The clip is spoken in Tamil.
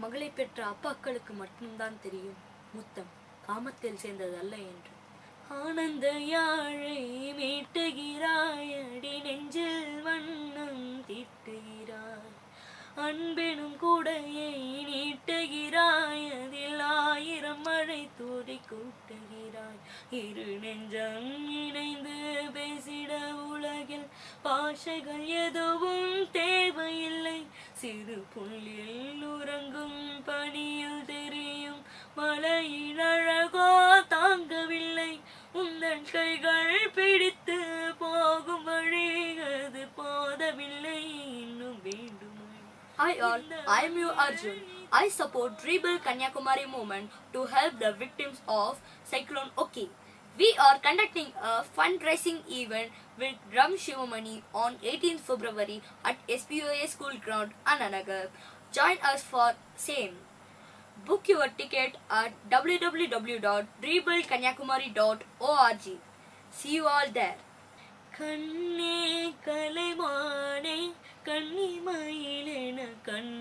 மகளை பெற்ற அப்பாக்களுக்கு மட்டும்தான் தெரியும் முத்தம் காமத்தில் சேர்ந்ததல்ல என்று. ஆனந்த யாழை மீட்டுகிறாய், அடி நெஞ்சில் வண்ணம் தீட்டுகிறாய், அன்பெனும் கூடையை நீட்டுகிறாய், அதில் 1000 மழை தூரி கூட்டுகிறாய். இரு நெஞ்சம் இணைந்து பேசிட உலகில் பாஷைகள் எதுவும் தேவையில்லை. சிறு புள்ளில் உறங்கும் பனியில் தெரியும் மலையின் அழகோ தாங்கவில்லை. உந்தன் கைகள் பிடித்து போகும் வழி அது போதவில்லை, இன்னும் வேண்டுமா? Hi all, I am you Arjun. I support Rebel Kanyakumari movement to help the victims of Cyclone Oki. We are conducting a fundraising event with Ram Shivamani on 18th February at SPOA School Ground, Annanagar. Join us for same. Book your ticket at www.rebelkanyakumari.org. See you all there. கண்ணே கலைமானே கன்னிமயிலென கண்